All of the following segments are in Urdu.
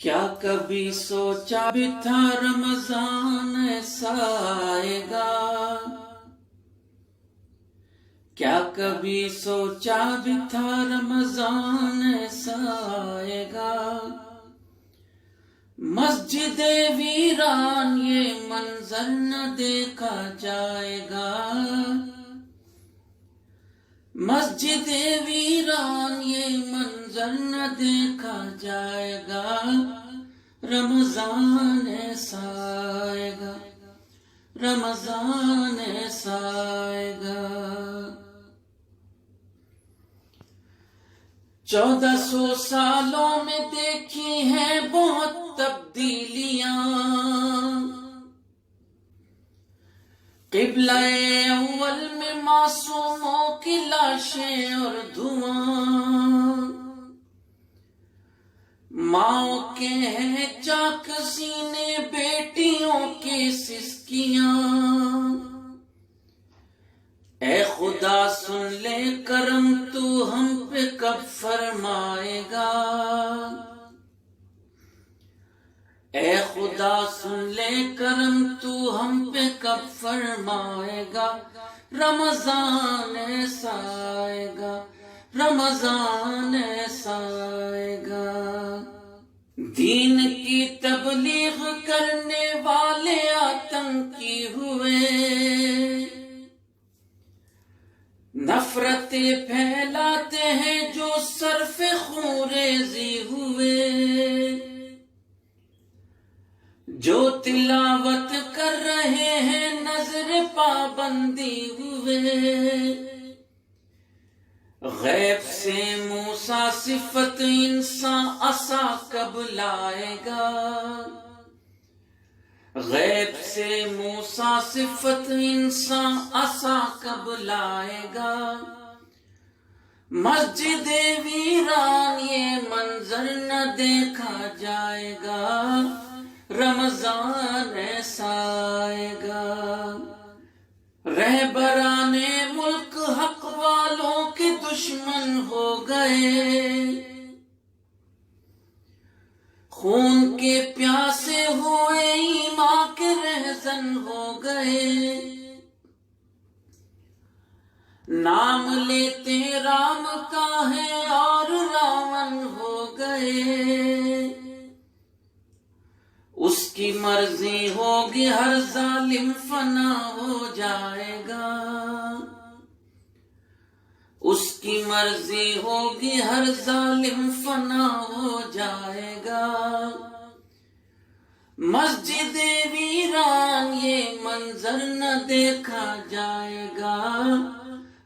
کیا کبھی سوچا بھی تھا رمضان ایسا آئے گا؟ کیا کبھی سوچا بھی تھا رمضان ایسا آئے گا؟ مسجد ویران یہ منظر نہ دیکھا جائے گا۔ مسجد ویران یہ منظر نہ دیکھا جائے گا۔ رمضان ایسا آئے گا، رمضان ایسا آئے گا۔ 1400 سالوں میں دیکھی ہیں بہت تبدیلیاں، قبلہ اول میں معصوموں کی لاشیں اور دھواں، ماؤں کے ہیں چاک سینے بیٹیوں کی سسکیاں۔ اے خدا سن لے کرم تو ہم پہ کب فرمائے گا؟ اے خدا سن لے کرم تو ہم پہ کب فرمائے گا؟ رمضان ایسا آئے گا، رمضان ایسا آئے گا۔ دین کی تبلیغ کرنے والے آتنکی ہوئے، نفرتیں پھیلاتے ہیں جو صرف خونریزی ہوئے، جو تلاوت کر رہے ہیں نظر پابندی ہوئے، غیب سے موسیٰ صفت انسان عصا کب لائے گا؟ غیب سے موسیٰ صفت انسان عصا کب لائے گا؟ مسجد ویران یہ منظر نہ دیکھا جائے گا۔ رمضان ایسا آئے گا۔ رہبران ملک حق والوں کے دشمن ہو گئے، خون کے پیاسے ہوئے ایمان کے رہزن ہو گئے، نام لیتے رام کا ہے اور راون ہو گئے، اس کی مرضی ہوگی ہر ظالم فنا ہو جائے گا، اس کی مرضی ہوگی ہر ظالم فنا ہو جائے گا۔ مسجد ویران یہ منظر نہ دیکھا جائے گا۔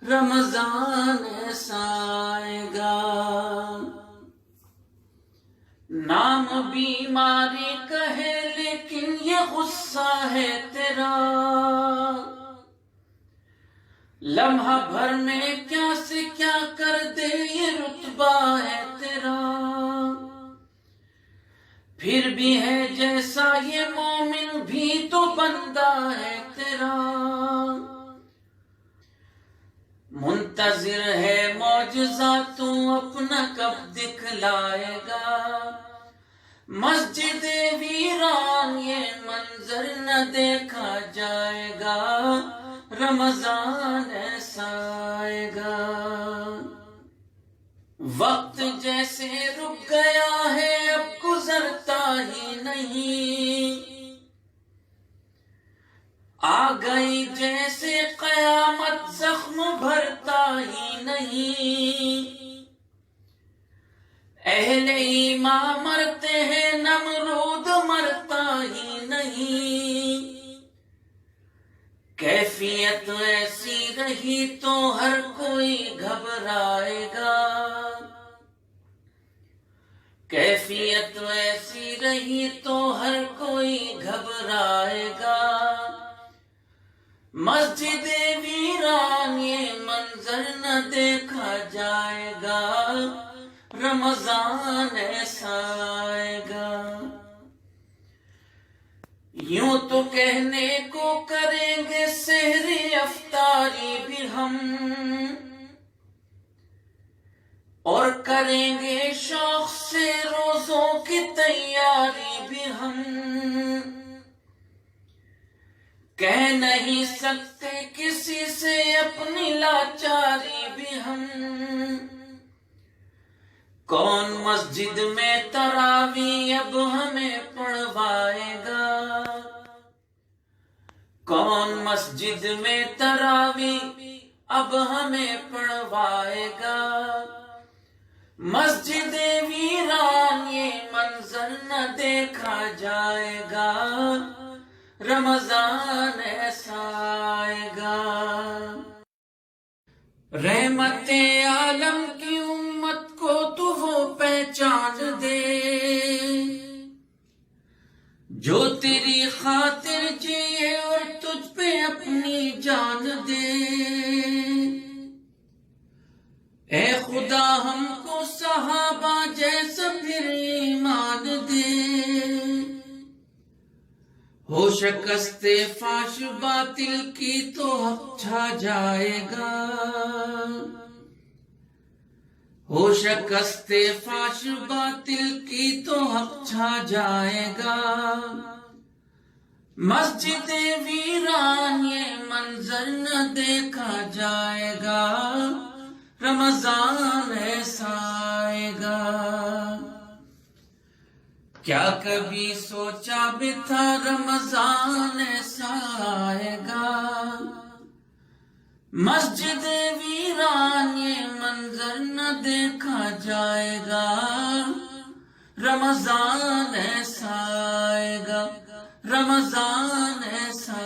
رمضان ایسا آئے گا۔ نام بیماری کا ہے لیکن یہ غصہ ہے تیرا، لمحہ بھر میں کیا سے کیا کر دے یہ رتبہ ہے تیرا، پھر بھی ہے جیسا یہ مومن بھی تو بندہ ہے تیرا، منتظر ہے معجزہ تو اپنا کب دکھلائے گا۔ مسجد ویران یہ منظر نہ دیکھا جائے گا۔ رمضان ایسا آئے گا۔ وقت جیسے رک گیا ہے اب گزرتا ہی نہیں، آ گئی جیسے قیامت زخم بھرتا ہی نہیں، اہل ایمان مرتے ہیں نمرود مرتا ہی نہیں، کیفیت ایسی رہی تو ہر کوئی گھبرائے گا، کیفیت ایسی رہی تو ہر کوئی گھبرائے گا۔ مسجد ویران یہ منظر نہ دیکھا جائے گا۔ رمضان ایسا آئے گا۔ یوں تو کہنے کو کریں گے سحری افطاری بھی ہم، اور کریں گے شوق سے روزوں کی تیاری بھی ہم، کہہ نہیں سکتے کسی سے اپنی لاچاری بھی ہم۔ کون مسجد میں تراویح اب ہمیں پڑھوائے گا، کون مسجد میں تراویح اب ہمیں پڑھوائے گا۔ مسجد ویران یہ منظر نہ دیکھا جائے گا، رمضان ایسا آئے گا۔ رحمت عالم کی امت کو تو وہ پہچان دے جو تیری خاطر جیے اور تجھ پہ اپنی جان دے۔ اے خدا ہم کو صحابہ جیسا پھر ایمان دے، ہو شکست فاش باطل کی تو حق چھا جائے گا، ہو شکست فاش باطل کی تو حق چھا جائے گا۔ مسجد ویران یہ منظر نہ دیکھا جائے گا، رمضان ایسا آئے گا۔ کیا کبھی سوچا بھی تھا رمضان ایسا آئے گا، مسجد ویران یہ منظر نہ دیکھا جائے گا، رمضان ایسا آئے گا، رمضان ایسا